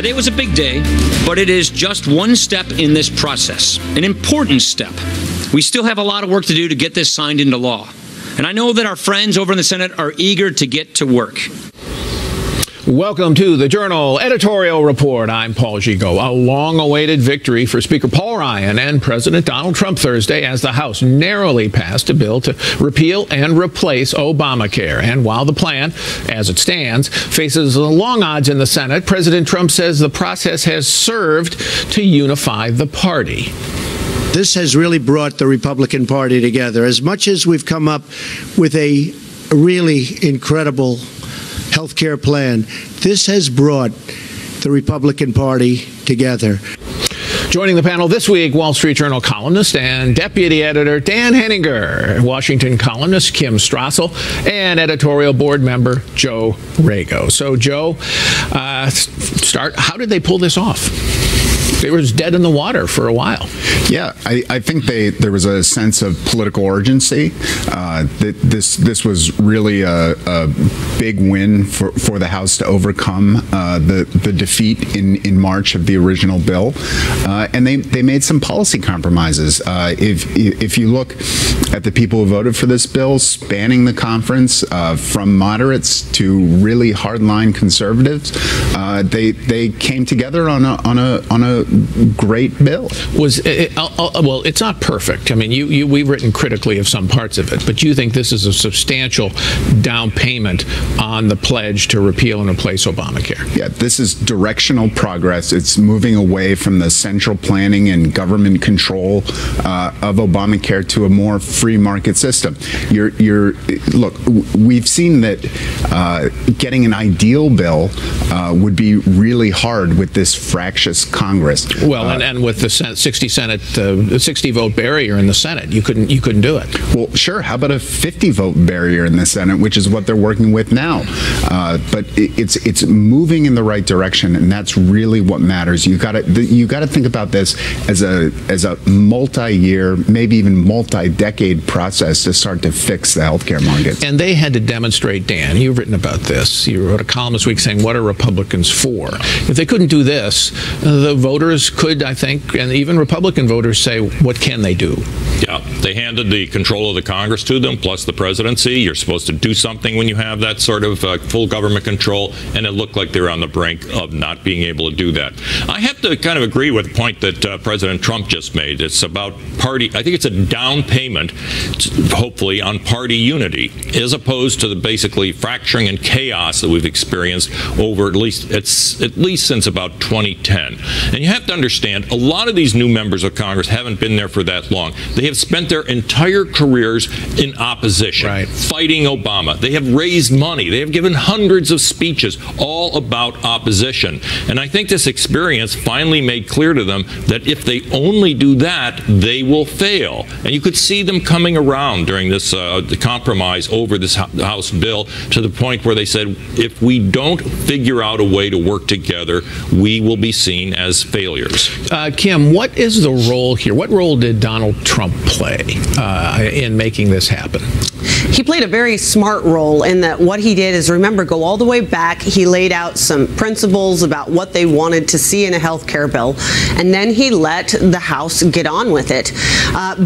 Today was a big day, but it is just one step in this process, an important step. We still have a lot of work to do to get this signed into law. And I know that our friends over in the Senate are eager to get to work. Welcome to the Journal Editorial Report. I'm Paul Gigot. A long-awaited victory for Speaker Paul Ryan and President Donald Trump Thursday as the House narrowly passed a bill to repeal and replace Obamacare. And while the plan, as it stands, faces long odds in the Senate, President Trump says the process has served to unify the party. This has really brought the Republican Party together. As much as we've come up with a really incredible health care plan, this has brought the Republican Party together. Joining the panel this week, Wall Street Journal columnist and deputy editor Dan Henninger, Washington columnist Kim Strassel, and editorial board member Joe Rago. So, Joe, how did they pull this off? It was dead in the water for a while. Yeah, I think there was a sense of political urgency. This was really a big win for the House to overcome the defeat in March of the original bill, and they made some policy compromises. If you look at the people who voted for this bill, spanning the conference, from moderates to really hardline conservatives, they came together on a great bill. Well, it's not perfect. I mean, we've written critically of some parts of it, but you think this is a substantial down payment on the pledge to repeal and replace Obamacare? Yeah, this is directional progress. It's moving away from the central planning and government control of Obamacare to a more free market system. Look, we've seen that getting an ideal bill would be really hard with this fractious Congress. Well, and with the 60 vote barrier in the Senate, you couldn't do it. Well, sure. How about a 50 vote barrier in the Senate, which is what they're working with now? But it's moving in the right direction, and that's really what matters. You got to think about this as a multi-year, maybe even multi-decade process to start to fix the healthcare market. And they had to demonstrate, Dan, you've written about this. You wrote a column this week saying, what are Republicans for? If they couldn't do this, the voters could, I think, and even Republican voters say, what can they do? Yeah, they handed the control of the Congress to them, plus the presidency. You're supposed to do something when you have that sort of full government control, and it looked like they're on the brink of not being able to do that. I have to kind of agree with the point that President Trump just made. It's about party. I think it's a down payment, hopefully, on party unity, as opposed to the basically fracturing and chaos that we've experienced over at least since about 2010. And you have to understand, a lot of these new members of Congress haven't been there for that long. They have spent their entire careers in opposition, right, fighting Obama. They have raised money. They have given hundreds of speeches all about opposition. And I think this experience finally made clear to them that if they only do that, they will fail. And you could see them coming around during this the compromise over this House bill to the point where they said, if we don't figure out a way to work together, we will be seen as failures. Kim, what is the role here? What role did Donald Trump play in making this happen? He played a very smart role in that what he did is, remember, go all the way back. He laid out some principles about what they wanted to see in a health care bill, and then he let the House get on with it,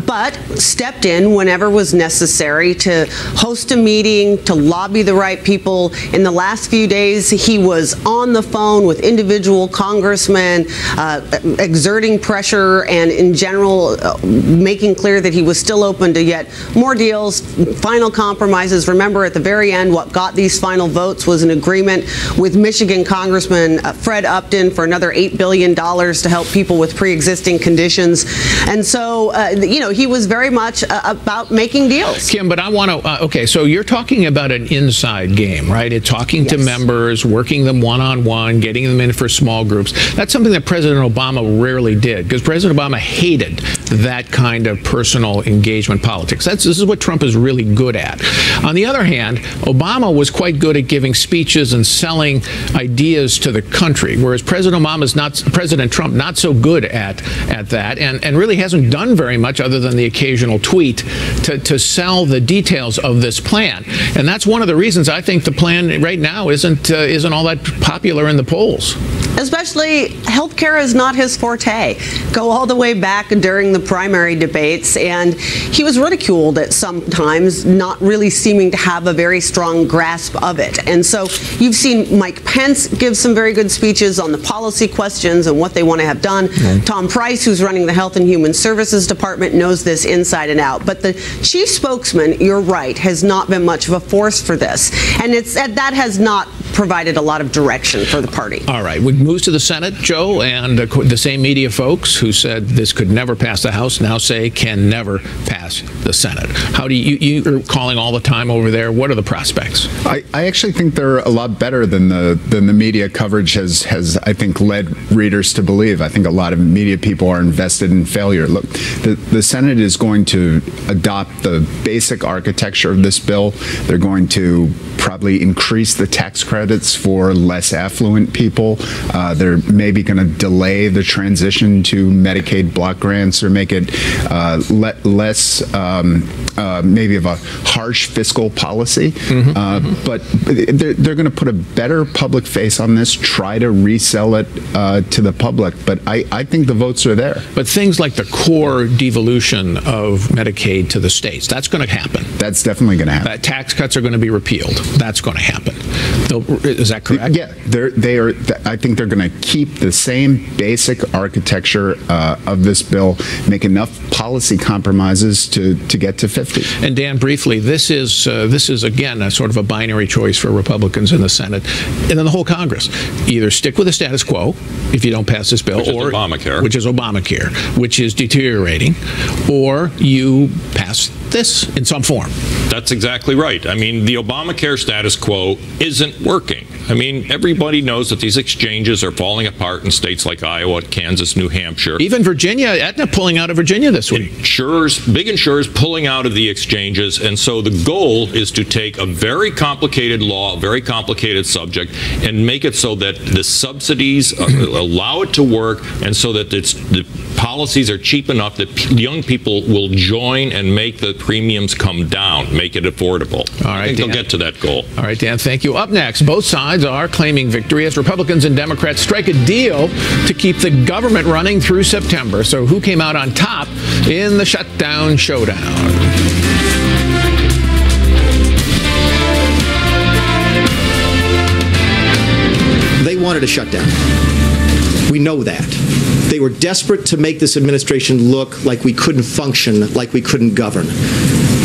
but stepped in whenever was necessary to host a meeting, to lobby the right people. In the last few days, he was on the phone with individual congressmen, exerting pressure and, in general, making clear that he was still open to yet more deals, final compromises. Remember, at the very end, what got these final votes was an agreement with Michigan Congressman Fred Upton for another $8 billion to help people with pre-existing conditions. And so, he was very much about making deals. Kim, but I want to, okay, so you're talking about an inside game, right? It's talking to members, working them one-on-one, getting them in for small groups. That's something that President Obama rarely did, because President Obama hated that kind of personal engagement politics. This is what Trump is really good at. On the other hand, Obama was quite good at giving speeches and selling ideas to the country, whereas President Trump not so good at that, and really hasn't done very much other than the occasional tweet to sell the details of this plan. And that's one of the reasons I think the plan right now isn't all that popular in the polls. Especially healthcare is not his forte. Go all the way back during the primary debates, and he was ridiculed at some times, not really seeming to have a very strong grasp of it. And so you've seen Mike Pence give some very good speeches on the policy questions and what they want to have done. Tom Price, who's running the Health and Human Services Department, knows this inside and out. But the chief spokesman, you're right, has not been much of a force for this. And that has not provided a lot of direction for the party. All right, we move to the Senate, Joe, and the same media folks who said this could never pass the House now say can never pass the Senate. How do you're calling all the time over there? What are the prospects? I actually think they're a lot better than the media coverage has I think led readers to believe. I think a lot of media people are invested in failure. Look, the Senate is going to adopt the basic architecture of this bill. They're going to probably increase the tax credits for less affluent people. They're maybe going to delay the transition to Medicaid block grants or make it less maybe of a harsh fiscal policy. But they're going to put a better public face on this, try to resell it to the public. But I think the votes are there. But things like the core devolution of Medicaid to the states, that's going to happen. That's definitely going to happen. Tax cuts are going to be repealed. That's going to happen. Is that correct? Yeah, they are. I think they're going to keep the same basic architecture of this bill, make enough policy compromises to get to 50. And Dan, briefly, this is again a sort of a binary choice for Republicans in the Senate and in the whole Congress. Either stick with the status quo if you don't pass this bill, which is Obamacare, which is deteriorating, or you pass this in some form. That's exactly right. I mean, the Obamacare status quo isn't working. I mean, everybody knows that these exchanges are falling apart in states like Iowa, Kansas, New Hampshire. Even Virginia, Aetna pulling out of Virginia this week. Big insurers pulling out of the exchanges. And so the goal is to take a very complicated law, a very complicated subject, and make it so that the subsidies allow it to work, and so that the policies are cheap enough that young people will join and make the premiums come down, make it affordable. All right, I think they'll get to that goal. All right, Dan, thank you. Up next, both sides are claiming victory as Republicans and Democrats strike a deal to keep the government running through September. So who came out on top in the shutdown showdown? They wanted a shutdown. We know that. They were desperate to make this administration look like we couldn't function, like we couldn't govern.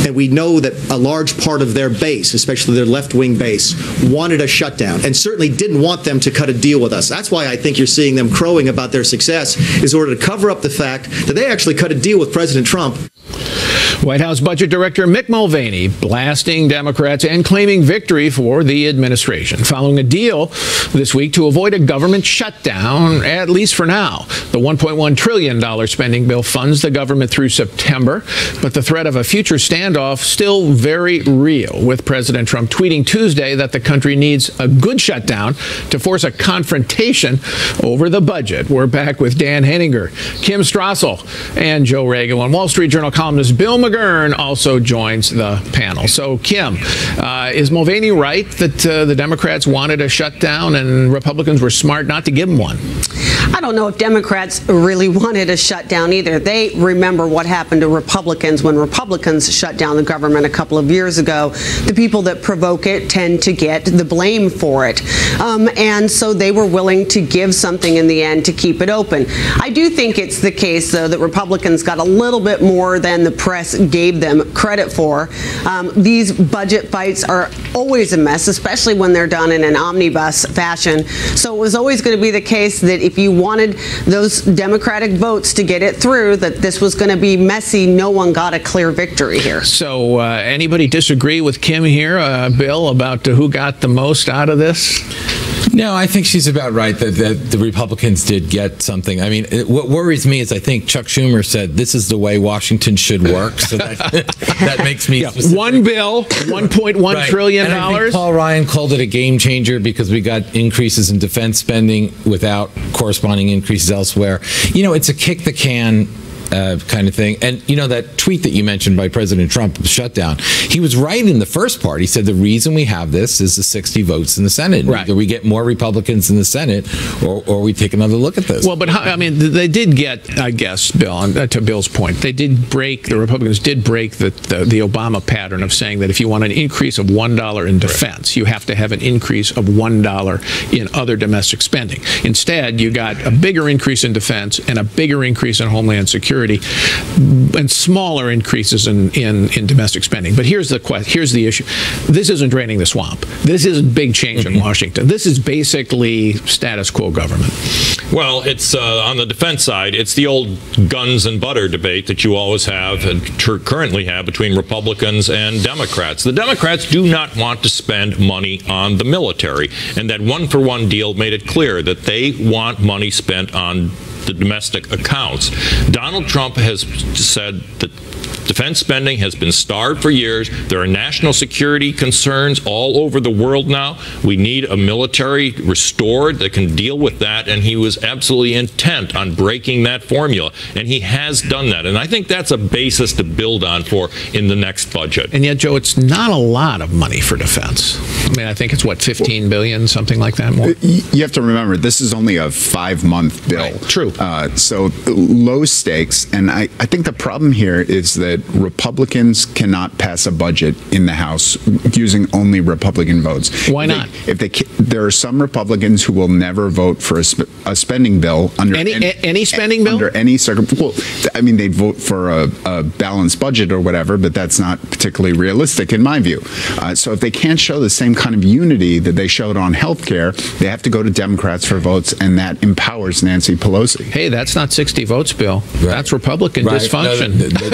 And we know that a large part of their base, especially their left-wing base, wanted a shutdown and certainly didn't want them to cut a deal with us. That's why I think you're seeing them crowing about their success, is in order to cover up the fact that they actually cut a deal with President Trump. White House Budget Director Mick Mulvaney blasting Democrats and claiming victory for the administration, following a deal this week to avoid a government shutdown, at least for now. The $1.1 trillion spending bill funds the government through September, but the threat of a future standoff still very real, with President Trump tweeting Tuesday that the country needs a good shutdown to force a confrontation over the budget. We're back with Dan Henninger, Kim Strassel, and Joe Reagan. Wall Street Journal columnist Bill McGurn also joins the panel. So, Kim, is Mulvaney right that the Democrats wanted a shutdown and Republicans were smart not to give them one? I don't know if Democrats really wanted a shutdown either. They remember what happened to Republicans when Republicans shut down the government a couple of years ago. The people that provoke it tend to get the blame for it. And so they were willing to give something in the end to keep it open. I do think it's the case, though, that Republicans got a little bit more than the press gave them credit for. These budget fights are always a mess, especially when they're done in an omnibus fashion. So it was always going to be the case that if you wanted those Democratic votes to get it through, that this was going to be messy. No one got a clear victory here. So anybody disagree with Kim here, Bill, about who got the most out of this? No, I think she's about right that the Republicans did get something. I mean, what worries me is I think Chuck Schumer said this is the way Washington should work. So that makes me one bill, $1.1 trillion. And I think Paul Ryan called it a game changer because we got increases in defense spending without corresponding increases elsewhere. You know, it's a kick the can kind of thing. And, you know, that tweet that you mentioned by President Trump, the shutdown, he was right in the first part. He said the reason we have this is the 60 votes in the Senate. Right. Either we get more Republicans in the Senate or we take another look at this. Well, but I mean, they did get, I guess, Bill, to Bill's point, the Republicans did break the Obama pattern of saying that if you want an increase of $1 in defense, you have to have an increase of $1 in other domestic spending. Instead, you got a bigger increase in defense and a bigger increase in homeland security and smaller increases in domestic spending. But here's the issue. This isn't draining the swamp. This isn't big change in Washington. This is basically status quo government. Well, it's on the defense side, it's the old guns and butter debate that you always have and currently have between Republicans and Democrats. The Democrats do not want to spend money on the military, and that one-for-one deal made it clear that they want money spent on the domestic accounts. Donald Trump has said that defense spending has been starved for years. There are national security concerns all over the world now. We need a military restored that can deal with that, and he was absolutely intent on breaking that formula, and he has done that. And I think that's a basis to build on for in the next budget. And yet, Joe, it's not a lot of money for defense. I mean, I think it's, what, $15 billion, something like that more? You have to remember, this is only a 5-month bill. Right. True. So low stakes. And I think the problem here is that Republicans cannot pass a budget in the House using only Republican votes. Why not? There are some Republicans who will never vote for a spending bill under any spending bill under any circumstance. Well, I mean, they'd vote for a balanced budget or whatever, but that's not particularly realistic in my view. So if they can't show the same kind of unity that they showed on health care, they have to go to Democrats for votes, and that empowers Nancy Pelosi. Hey, that's not 60 votes, Bill. Right. That's Republican dysfunction. No,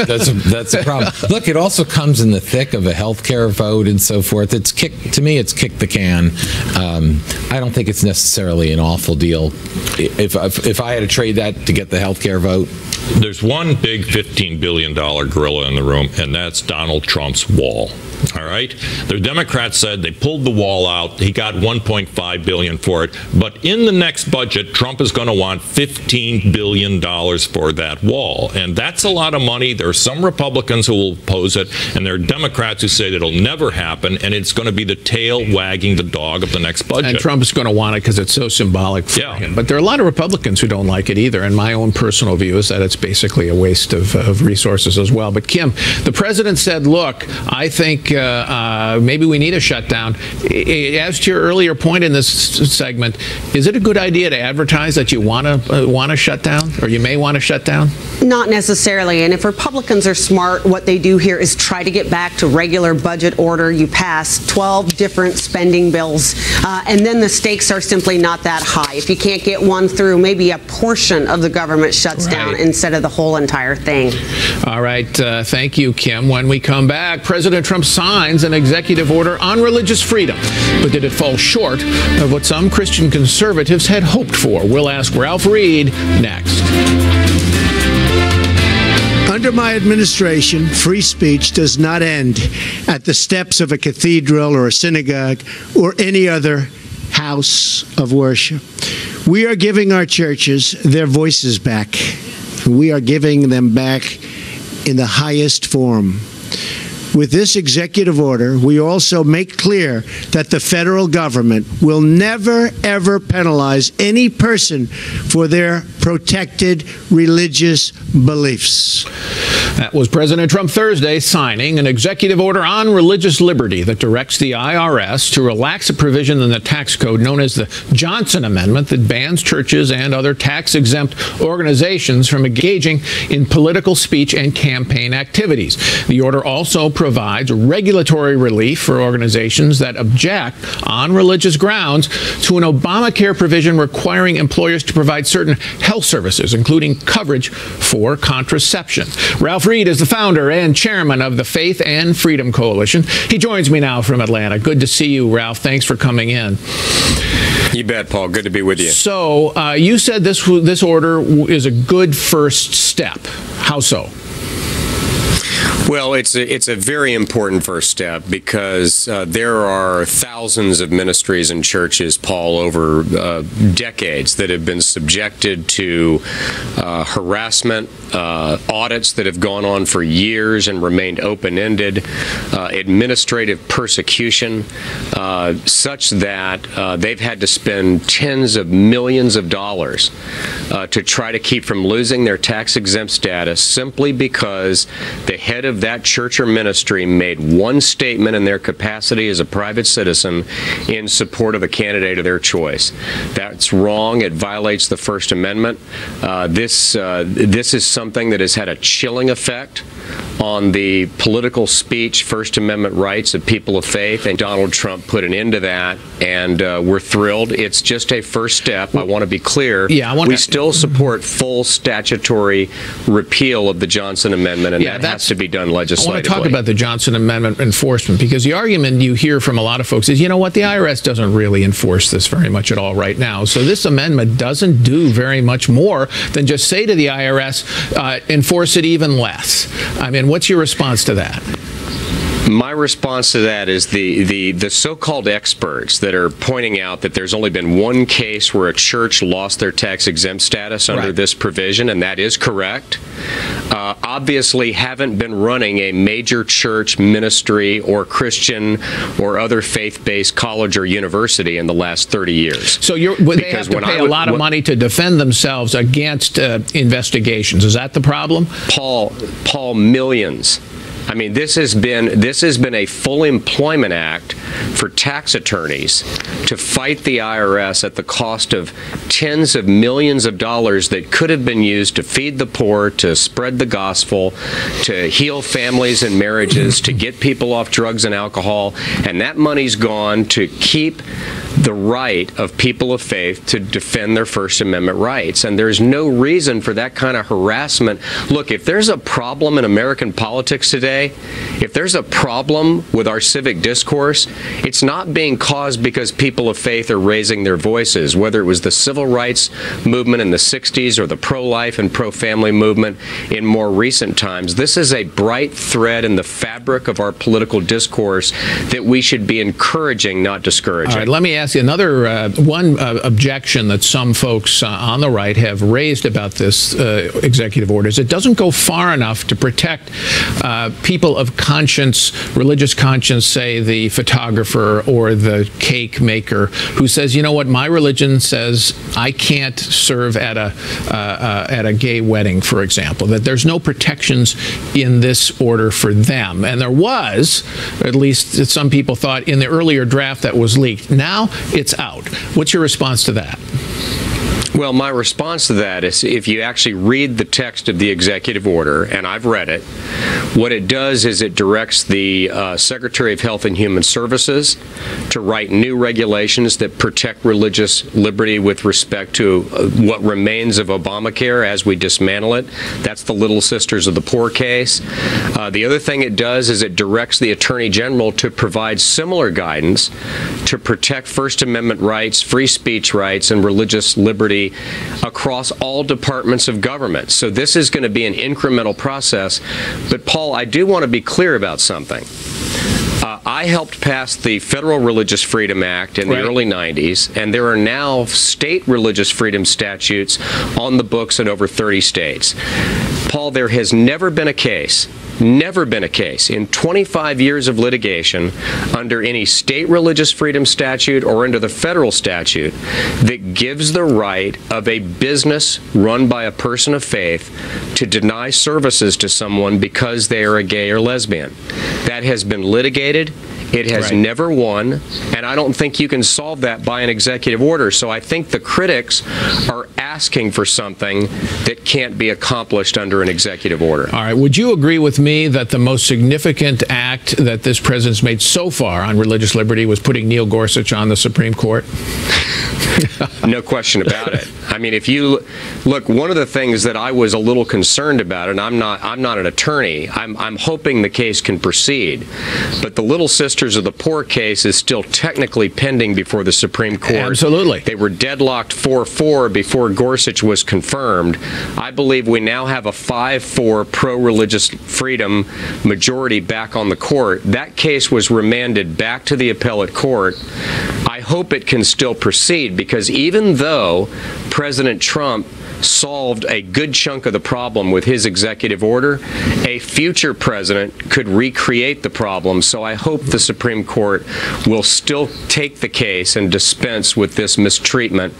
that's a problem. Look, it also comes in the thick of a health care vote and so forth. It's kick the can. I don't think it's necessarily an awful deal. If I had to trade that to get the health care vote. There's one big $15 billion gorilla in the room, and that's Donald Trump's wall. All right? The Democrats said they pulled the wall out. He got $1.5 billion for it. But in the next budget, Trump is going to want $15 billion for that wall. And that's a lot of money. There are some Republicans who will oppose it, and there are Democrats who say that it'll never happen, and it's going to be the tail wagging the dog of the next budget. And Trump is going to want it because it's so symbolic for him. But there are a lot of Republicans who don't like it either, and my own personal view is that it's basically a waste of resources as well. But Kim, the president said, look, I think maybe we need a shutdown. As to your earlier point in this segment, is it a good idea to advertise that you want to shut down, or you may want to shut down? Not necessarily. And if Republicans are smart, what they do here is try to get back to regular budget order. You pass 12 different spending bills, and then the stakes are simply not that high. If you can't get one through, maybe a portion of the government shuts down instead of the whole entire thing. All right. Thank you, Kim. When we come back, President Trump signs an executive order on religious freedom. But did it fall short of what some Christian conservatives had hoped for? We'll ask Ralph Reed next. Under my administration, free speech does not end at the steps of a cathedral or a synagogue or any other house of worship. We are giving our churches their voices back. We are giving them back in the highest form. With this executive order, we also make clear that the federal government will never, ever penalize any person for their protected religious beliefs. That was President Trump Thursday signing an executive order on religious liberty that directs the IRS to relax a provision in the tax code known as the Johnson Amendment that bans churches and other tax-exempt organizations from engaging in political speech and campaign activities. The order also provides regulatory relief for organizations that object on religious grounds to an Obamacare provision requiring employers to provide certain health services, including coverage for contraception. Ralph Reed is the founder and chairman of the Faith and Freedom Coalition. He joins me now from Atlanta. Good to see you, Ralph. Thanks for coming in. You bet, Paul. Good to be with you. So you said this order is a good first step. How so? Well, it's a very important first step because there are thousands of ministries and churches, Paul, over decades that have been subjected to harassment, audits that have gone on for years and remained open-ended, administrative persecution, such that they've had to spend tens of millions of dollars to try to keep from losing their tax-exempt status simply because the head of that church or ministry made one statement in their capacity as a private citizen in support of a candidate of their choice. That's wrong. It violates the First Amendment. This is something that has had a chilling effect on the political speech, First Amendment rights of people of faith, and Donald Trump put an end to that, and we're thrilled. It's just a first step. I want to be clear. We still support full statutory repeal of the Johnson Amendment, and that has to be done legislatively. I want to talk about the Johnson Amendment enforcement, because the argument you hear from a lot of folks is, you know what, the IRS doesn't really enforce this very much at all right now. So this amendment doesn't do very much more than just say to the IRS, enforce it even less. I mean, what's your response to that? My response to that is the so-called experts that are pointing out that there's only been one case where a church lost their tax-exempt status under this provision, and that is correct. Obviously haven't been running a major church, ministry, or Christian or other faith-based college or university in the last 30 years. So they have to pay a lot of money to defend themselves against investigations. Is that the problem? Paul, millions. I mean, this has been a full employment act for tax attorneys to fight the IRS at the cost of tens of millions of dollars that could have been used to feed the poor, to spread the gospel, to heal families and marriages, to get people off drugs and alcohol, and that money's gone to keep the right of people of faith to defend their First Amendment rights. And there's no reason for that kind of harassment. Look, if there's a problem in American politics today, if there's a problem with our civic discourse, it's not being caused because people of faith are raising their voices, whether it was the civil rights movement in the 60s or the pro-life and pro-family movement in more recent times. This is a bright thread in the fabric of our political discourse that we should be encouraging, not discouraging. All right, let me ask you another one objection that some folks on the right have raised about this executive order is it doesn't go far enough to protect people of conscience, religious conscience, say the photographer or the cake maker, who says, you know what, my religion says I can't serve at a gay wedding, for example, that there's no protections in this order for them. And there was, at least some people thought, in the earlier draft that was leaked. Now it's out. What's your response to that? Well, my response to that is if you actually read the text of the executive order, and I've read it, what it does is it directs the Secretary of Health and Human Services to write new regulations that protect religious liberty with respect to what remains of Obamacare as we dismantle it. That's the Little Sisters of the Poor case. The other thing it does is it directs the Attorney General to provide similar guidance to protect First Amendment rights, free speech rights, and religious liberty across all departments of government. So this is going to be an incremental process. But Paul, I do want to be clear about something. I helped pass the Federal Religious Freedom Act in the early 90s, and there are now state religious freedom statutes on the books in over 30 states. Paul, there has never been a case in 25 years of litigation under any state religious freedom statute or under the federal statute that gives the right of a business run by a person of faith to deny services to someone because they are a gay or lesbian. That has been litigated. It has never won, and I don't think you can solve that by an executive order. So I think the critics are asking for something that can't be accomplished under an executive order. All right. Would you agree with me that the most significant act that this president's made so far on religious liberty was putting Neil Gorsuch on the Supreme Court? No question about it. I mean, if you look, one of the things that I was a little concerned about, and I'm not an attorney, I'm hoping the case can proceed, but the Little Sisters of the Poor case is still technically pending before the Supreme Court. Absolutely. They were deadlocked 4-4 before Gorsuch was confirmed. I believe we now have a 5-4 pro-religious freedom majority back on the court. That case was remanded back to the appellate court. I hope it can still proceed, because even though President Trump solved a good chunk of the problem with his executive order, a future president could recreate the problem. So I hope the Supreme Court will still take the case and dispense with this mistreatment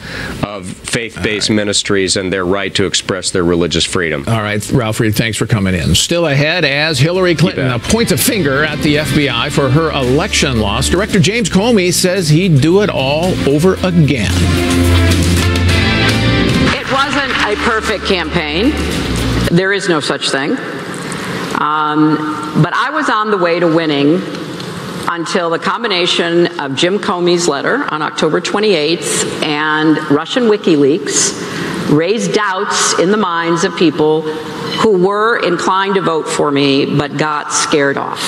of faith-based ministries and their right to express their religious freedom. All right, Ralph Reed, thanks for coming in. Still ahead, as Hillary Clinton points a finger at the FBI for her election loss, Director James Comey says he'd do it all over again. It wasn't a perfect campaign. There is no such thing. But I was on the way to winning until the combination of Jim Comey's letter on October 28th and Russian WikiLeaks raised doubts in the minds of people who were inclined to vote for me but got scared off.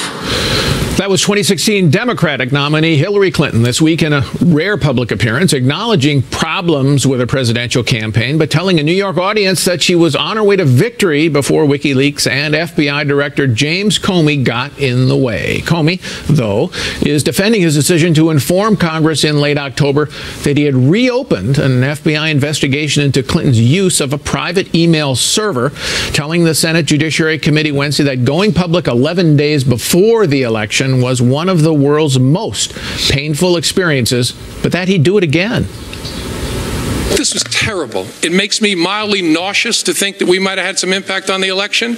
That was 2016 Democratic nominee Hillary Clinton this week in a rare public appearance, acknowledging problems with her presidential campaign, but telling a New York audience that she was on her way to victory before WikiLeaks and FBI Director James Comey got in the way. Comey, though, is defending his decision to inform Congress in late October that he had reopened an FBI investigation into Clinton's use of a private email server, telling the Senate Judiciary Committee Wednesday that going public 11 days before the election was one of the world's most painful experiences, but that he'd do it again. This was terrible. It makes me mildly nauseous to think that we might have had some impact on the election.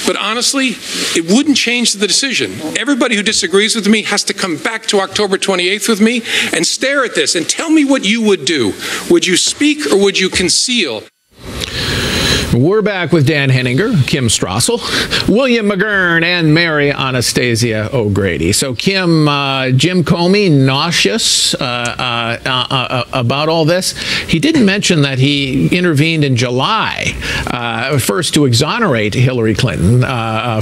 But honestly, it wouldn't change the decision. Everybody who disagrees with me has to come back to October 28th with me and stare at this and tell me what you would do. Would you speak or would you conceal? We're back with Dan Henninger, Kim Strassel, William McGurn, and Mary Anastasia O'Grady. So, Kim, Jim Comey, nauseous about all this. He didn't mention that he intervened in July, first to exonerate Hillary Clinton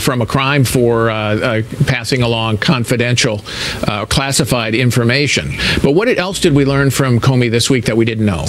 from a crime for passing along confidential, classified information. But what else did we learn from Comey this week that we didn't know?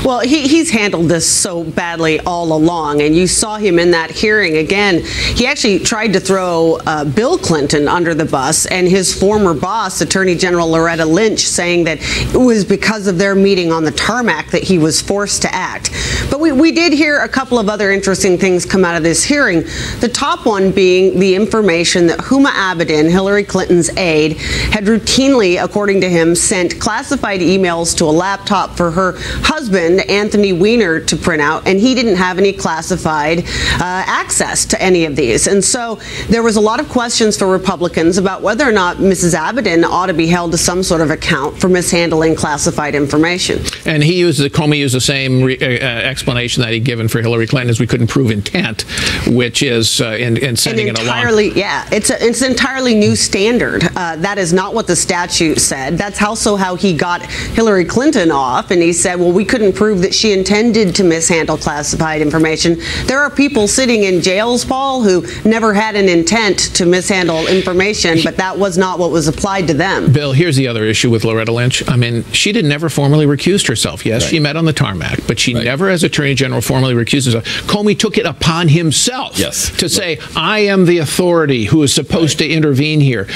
Well, he's handled this so badly all along, and you saw him in that hearing. Again, he actually tried to throw Bill Clinton under the bus and his former boss, Attorney General Loretta Lynch, saying that it was because of their meeting on the tarmac that he was forced to act. But we did hear a couple of other interesting things come out of this hearing. The top one being the information that Huma Abedin, Hillary Clinton's aide, had routinely, according to him, sent classified emails to a laptop for her husband, Anthony Weiner, to print out, and he didn't have any classified access to any of these. And so there was a lot of questions for Republicans about whether or not Mrs. Abedin ought to be held to some sort of account for mishandling classified information. And Comey used the same explanation that he'd given for Hillary Clinton, as we couldn't prove intent, which is in sending it along. Yeah, it's an entirely new standard. That is not what the statute said. That's also how he got Hillary Clinton off, and he said, well, we couldn't prove that she intended to mishandle classified information. There are people sitting in jails, Paul, who never had an intent to mishandle information, but that was not what was applied to them. Bill, here's the other issue with Loretta Lynch. I mean, she never formally recused herself. Yes, she met on the tarmac, but she never, as Attorney General, formally recused herself. Comey took it upon himself to say, I am the authority who is supposed to intervene here.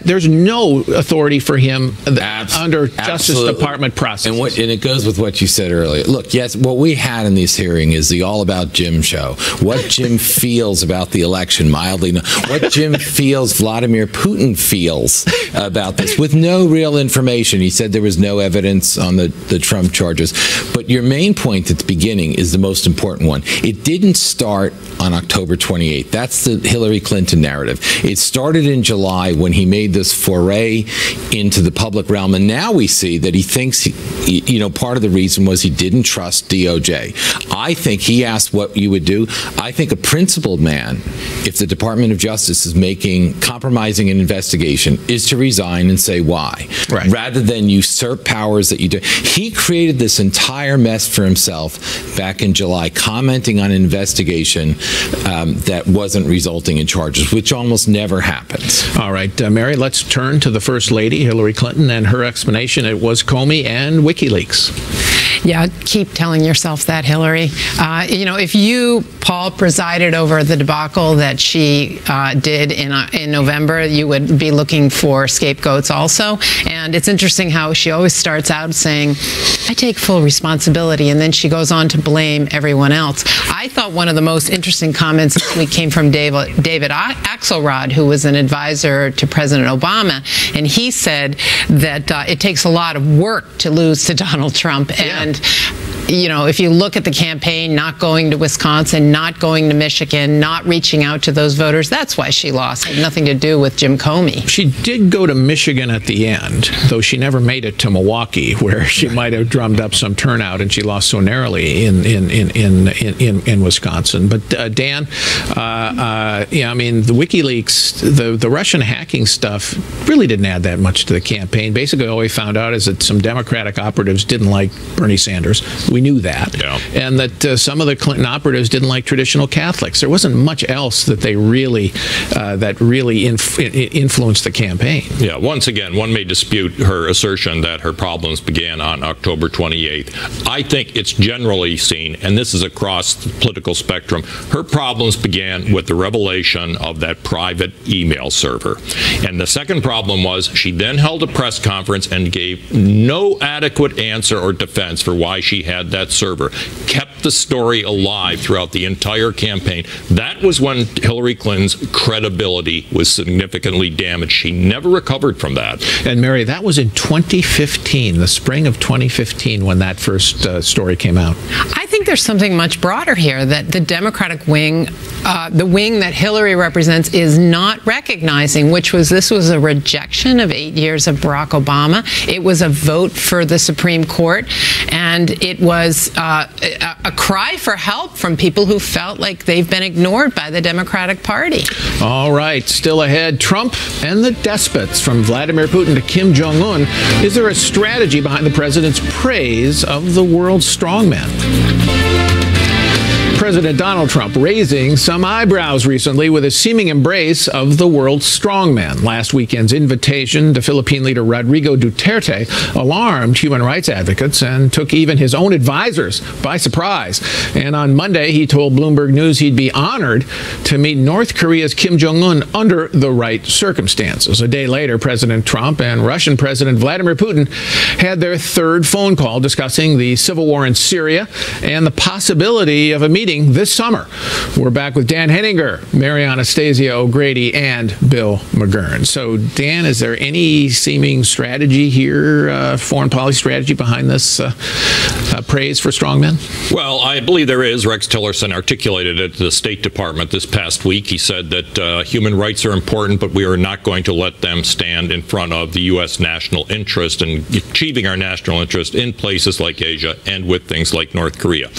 There's no authority for him under Justice Department process. And it goes with what you said earlier. Look, yes, what we had in this hearing is the all about Jim show. What Jim feels about the election, mildly. What Jim feels Vladimir Putin feels about this, with no real information. He said there was no evidence on the Trump charges. But your main point at the beginning is the most important one. It didn't start on October 28th. That's the Hillary Clinton narrative. It started in July when he made this foray into the public realm. And now we see that he thinks, part of the reason was he didn't trust DOJ. I think he asked what you would do. I think a principled man, if the Department of Justice is compromising an investigation, is to resign and say why, rather than usurp powers that you do. He created this entire mess for himself back in July, commenting on an investigation that wasn't resulting in charges, which almost never happens. All right, Mary, let's turn to the First Lady, Hillary Clinton, and her explanation. It was Comey and WikiLeaks. Yeah, keep telling yourself that, Hillary. You know, if you, Paul, presided over the debacle that she did in November, you would be looking for scapegoats also. And it's interesting how she always starts out saying, I take full responsibility, and then she goes on to blame everyone else. I thought one of the most interesting comments this week came from David Axelrod, who was an advisor to President Obama, and he said that it takes a lot of work to lose to Donald Trump. And you know, if you look at the campaign, not going to Wisconsin, not going to Michigan, not reaching out to those voters, that's why she lost. It had nothing to do with Jim Comey. She did go to Michigan at the end, though she never made it to Milwaukee, where she might have drummed up some turnout, and she lost so narrowly in Wisconsin. But Dan, yeah, I mean, the WikiLeaks, the Russian hacking stuff really didn't add that much to the campaign. Basically, all we found out is that some Democratic operatives didn't like Bernie Sanders. We knew that. Yeah. And that some of the Clinton operatives didn't like traditional Catholics. There wasn't much else that they really influenced the campaign. Yeah, once again, one may dispute her assertion that her problems began on October 28th. I think it's generally seen, and this is across the political spectrum, her problems began with the revelation of that private email server. And the second problem was she then held a press conference and gave no adequate answer or defense for why she had that server, kept the story alive throughout the entire campaign. That was when Hillary Clinton's credibility was significantly damaged. She never recovered from that. And Mary, that was in 2015, the spring of 2015, when that first story came out. I think there's something much broader here, that the Democratic wing, the wing that Hillary represents, is not recognizing, which was this was a rejection of 8 years of Barack Obama. It was a vote for the Supreme Court, and it was a cry for help from people who felt like they've been ignored by the Democratic Party. All right, still ahead, Trump and the despots, from Vladimir Putin to Kim Jong-un. Is there a strategy behind the president's praise of the world's strongmen? President Donald Trump raising some eyebrows recently with a seeming embrace of the world's strongman. Last weekend's invitation to Philippine leader Rodrigo Duterte alarmed human rights advocates and took even his own advisors by surprise. And on Monday, he told Bloomberg News he'd be honored to meet North Korea's Kim Jong-un under the right circumstances. A day later, President Trump and Russian President Vladimir Putin had their third phone call discussing the civil war in Syria and the possibility of a meeting this summer. We're back with Dan Henninger, Mary Anastasia O'Grady, and Bill McGurn. So, Dan, is there any seeming strategy here, foreign policy strategy behind this praise for strongmen? Well, I believe there is. Rex Tillerson articulated it to the State Department this past week. He said that human rights are important, but we are not going to let them stand in front of the U.S. national interest and achieving our national interest in places like Asia and with things like North Korea.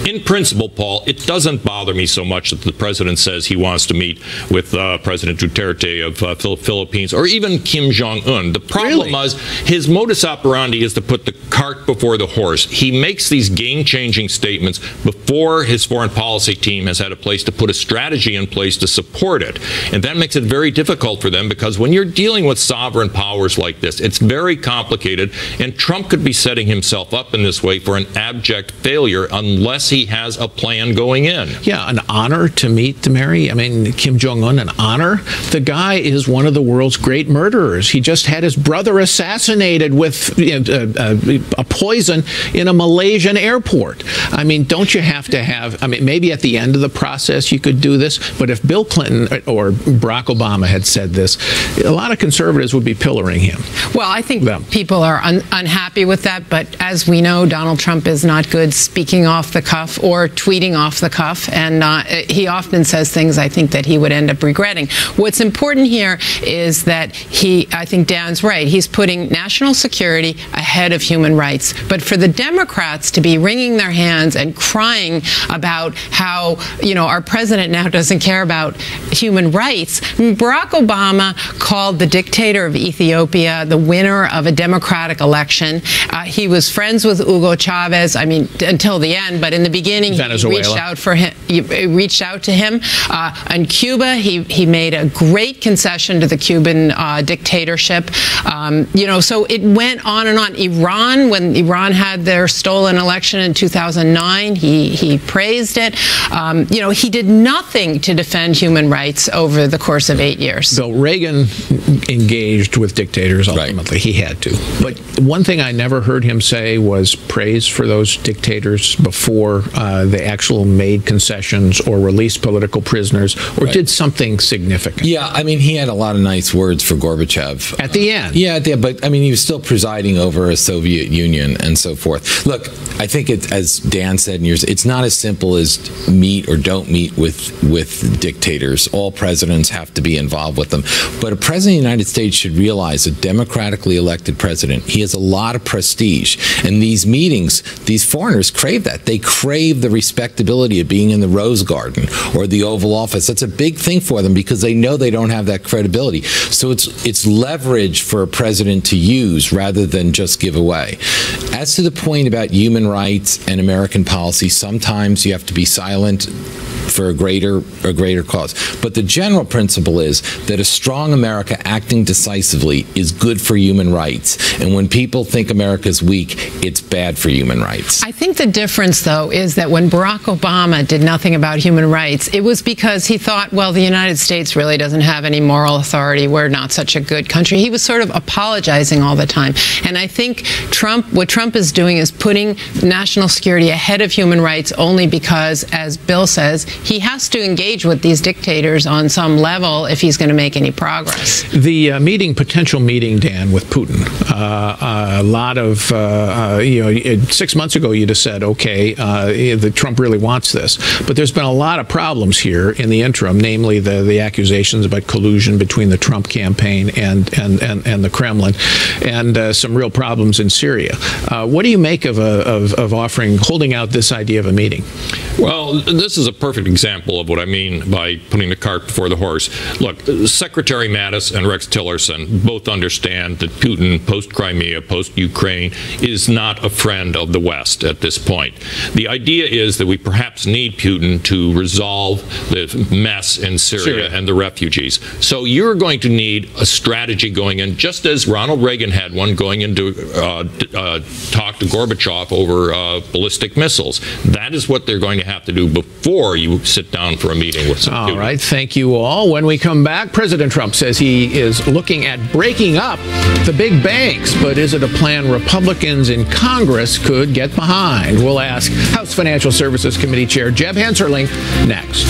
In principle, Paul, it doesn't bother me so much that the president says he wants to meet with President Duterte of Philippines or even Kim Jong-un. The problem is his modus operandi is to put the cart before the horse. He makes these game-changing statements before his foreign policy team has had a place to put a strategy in place to support it. And that makes it very difficult for them, because when you're dealing with sovereign powers like this, it's very complicated, and Trump could be setting himself up in this way for an abject failure unless he has a plan going in. Yeah, an honor to meet Mary. I mean, Kim Jong-un, an honor. The guy is one of the world's great murderers. He just had his brother assassinated with a poison in a Malaysian airport. I mean, don't you have to have, I mean, maybe at the end of the process you could do this, but if Bill Clinton or Barack Obama had said this, a lot of conservatives would be pillaring him. Well, I think people are unhappy with that, but as we know, Donald Trump is not good speaking off the cuff. cuff or tweeting off the cuff, and he often says things I think that he would end up regretting. What's important here is that I think Dan's right, he's putting national security ahead of human rights. But for the Democrats to be wringing their hands and crying about how, our president now doesn't care about human rights. Barack Obama called the dictator of Ethiopia the winner of a democratic election. He was friends with Hugo Chavez, until the end, but in the beginning, Venezuela. He reached out to him. In Cuba, he made a great concession to the Cuban dictatorship. So it went on and on. Iran, when Iran had their stolen election in 2009, he praised it. He did nothing to defend human rights over the course of 8 years. Bill, Reagan engaged with dictators ultimately. Right. He had to. But one thing I never heard him say was praise for those dictators before they actually made concessions or released political prisoners or did something significant. Yeah, he had a lot of nice words for Gorbachev. At the end. Yeah, but he was still presiding over a Soviet Union and so forth. Look, I think as Dan said, it's not as simple as meet or don't meet with dictators. All presidents have to be involved with them. But a president of the United States should realize a democratically elected president, he has a lot of prestige. And these meetings, these foreigners crave that. They crave the respectability of being in the Rose Garden or the Oval Office. That's a big thing for them because they know they don't have that credibility. So it's leverage for a president to use rather than just give away. As to the point about human rights and American policy, sometimes you have to be silent for a greater cause. But the general principle is that a strong America acting decisively is good for human rights. And when people think America's weak, it's bad for human rights. I think the difference, though, is that when Barack Obama did nothing about human rights, it was because he thought, well, the United States really doesn't have any moral authority. We're not such a good country. He was sort of apologizing all the time. And I think what Trump is doing is putting national security ahead of human rights only because, as Bill says, he has to engage with these dictators on some level if he's going to make any progress. The potential meeting, Dan, with Putin. A lot of, 6 months ago you'd have said, okay, that Trump really wants this. But there's been a lot of problems here in the interim, namely the accusations about collusion between the Trump campaign and the Kremlin, and some real problems in Syria. What do you make of holding out this idea of a meeting? Well, this is a perfect example of what I mean by putting the cart before the horse. Look, Secretary Mattis and Rex Tillerson both understand that Putin, post-Crimea, post-Ukraine, is not a friend of the West at this point. The idea is that we perhaps need Putin to resolve the mess in Syria and the refugees. So you're going to need a strategy going in, just as Ronald Reagan had one going into talk to Gorbachev over ballistic missiles. That is what they're going to have to do before you sit down for a meeting with Putin. All right, thank you all. When we come back, President Trump says he is looking at breaking up the big banks, but is it a plan Republicans in Congress could get behind? We'll ask House Financial Services Committee Chair Jeb Hensarling next.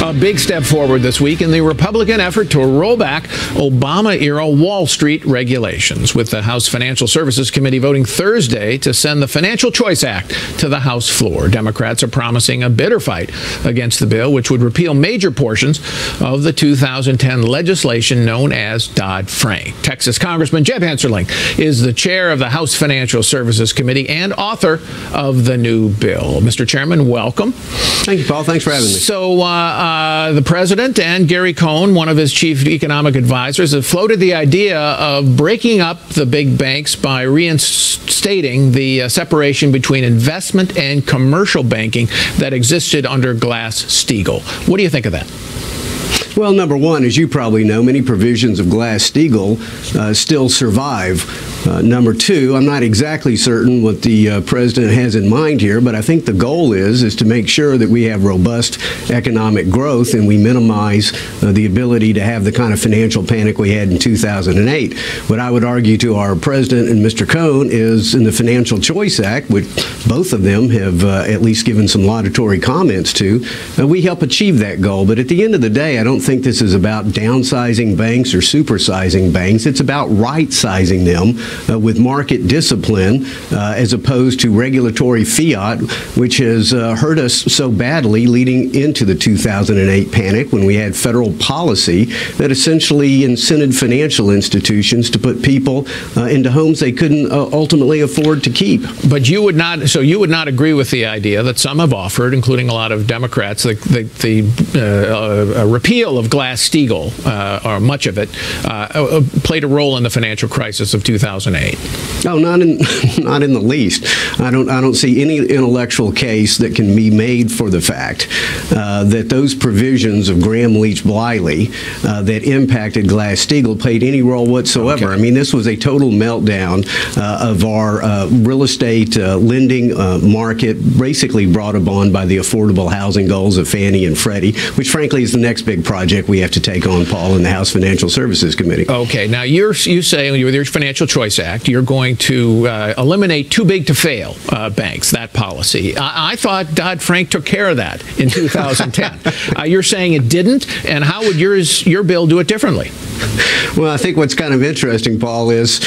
A big step forward this week in the Republican effort to roll back Obama-era Wall Street regulations, with the House Financial Services Committee voting Thursday to send the Financial Choice Act to the House floor. Democrats are promising a bitter fight against the bill, which would repeal major portions of the 2010 legislation known as Dodd-Frank. Texas Congressman Jeb Hensarling is the chair of the House Financial Services Committee and author of the new bill. Mr. Chairman, welcome. Thank you, Paul. Thanks for having me. So, the president and Gary Cohn, one of his chief economic advisors, have floated the idea of breaking up the big banks by reinstating the separation between investment and commercial banking that existed under Glass-Steagall. What do you think of that? Well, number one, as you probably know, many provisions of Glass-Steagall still survive. Number two, I'm not exactly certain what the president has in mind here, but I think the goal is to make sure that we have robust economic growth and we minimize the ability to have the kind of financial panic we had in 2008. What I would argue to our president and Mr. Cohn is in the Financial Choice Act, which both of them have at least given some laudatory comments to, we help achieve that goal. But at the end of the day, I don't think think this is about downsizing banks or supersizing banks. It's about right-sizing them with market discipline as opposed to regulatory fiat, which has hurt us so badly leading into the 2008 panic when we had federal policy that essentially incented financial institutions to put people into homes they couldn't ultimately afford to keep. But you would not, so you would not agree with the idea that some have offered, including a lot of Democrats, the repeal of Glass-Steagall, or much of it, played a role in the financial crisis of 2008. No, not in the least. I don't see any intellectual case that can be made for the fact that those provisions of Graham-Leach-Bliley that impacted Glass-Steagall played any role whatsoever. Okay. I mean, this was a total meltdown of our real estate lending market, basically brought upon by the affordable housing goals of Fannie and Freddie, which frankly is the next big project we have to take on, Paul, in the House Financial Services Committee. Okay. Now, you say with your Financial Choice Act, you're going to eliminate too big to fail banks, that policy. I thought Dodd-Frank took care of that in 2010. You're saying it didn't, and how would your bill do it differently? Well, I think what's kind of interesting, Paul, is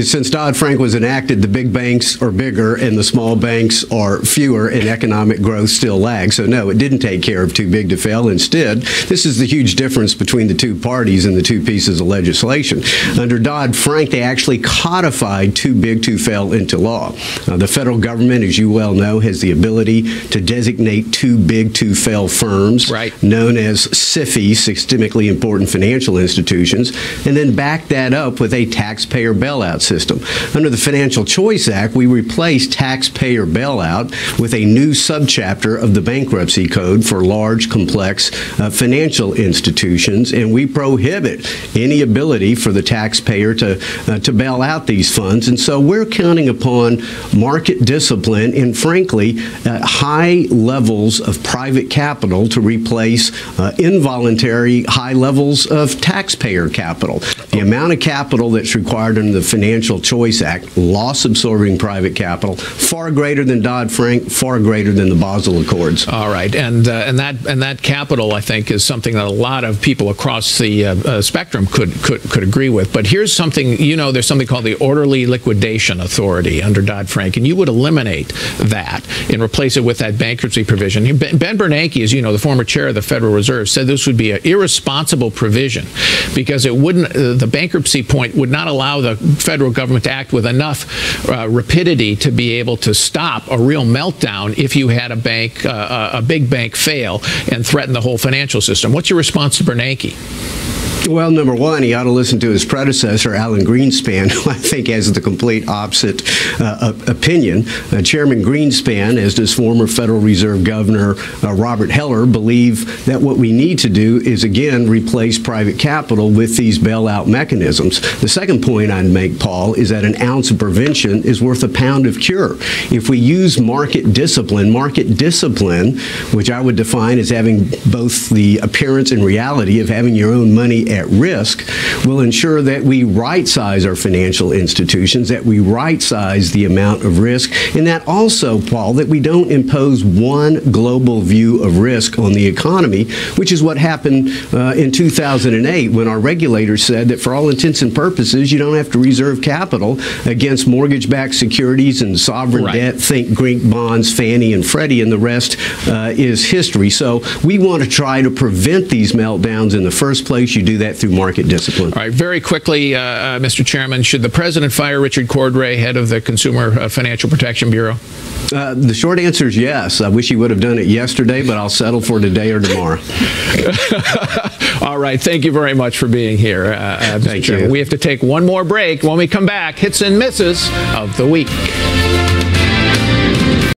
since Dodd-Frank was enacted, the big banks are bigger and the small banks are fewer, and economic growth still lags. So no, it didn't take care of too big to fail. Instead, this is the huge difference between the two parties and the two pieces of legislation. Under Dodd-Frank, they actually codified too big to fail into law. The federal government, as you well know, has the ability to designate too big to fail firms, known as SIFIs, systemically important financial institutions, and then back that up with a taxpayer bailout system. Under the Financial Choice Act, we replaced taxpayer bailout with a new subchapter of the bankruptcy code for large, complex financial institutions, and we prohibit any ability for the taxpayer to bail out these funds. And so we're counting upon market discipline and, frankly, high levels of private capital to replace involuntary high levels of taxpayer capital. The amount of capital that's required under the Financial Choice Act, loss-absorbing private capital, far greater than Dodd-Frank, far greater than the Basel Accords. All right, and that capital, I think, is something that a lot of people across the spectrum could agree with. But here's something, there's something called the Orderly Liquidation Authority under Dodd-Frank, and you would eliminate that and replace it with that bankruptcy provision. Ben Bernanke, as you know, the former chair of the Federal Reserve, said this would be an irresponsible provision because it wouldn't, the bankruptcy point would not allow the federal government to act with enough rapidity to be able to stop a real meltdown if you had a big bank fail and threaten the whole financial system. What's your response to Bernanke? Well, number one, he ought to listen to his predecessor, Alan Greenspan, who I think has the complete opposite opinion. Chairman Greenspan, as does former Federal Reserve Governor Robert Heller, believe that what we need to do is, again, replace private capital with these bailout mechanisms. The second point I'd make, Paul, is that an ounce of prevention is worth a pound of cure. If we use market discipline, which I would define as having both the appearance and reality of having your own money at risk, will ensure that we right-size our financial institutions, that we right-size the amount of risk, and that also, Paul, that we don't impose one global view of risk on the economy, which is what happened in 2008 when our regulators said that for all intents and purposes, you don't have to reserve capital against mortgage-backed securities and sovereign debt, think Greek bonds, Fannie and Freddie, and the rest is history. So we want to try to prevent these meltdowns in the first place. You do that through market discipline. All right, very quickly, Mr. Chairman, should the president fire Richard Cordray, head of the Consumer Financial Protection Bureau? The short answer is yes. I wish he would have done it yesterday, but I'll settle for today or tomorrow. All right, thank you very much for being here, Mr. Chairman. We have to take one more break. When we come back, hits and misses of the week.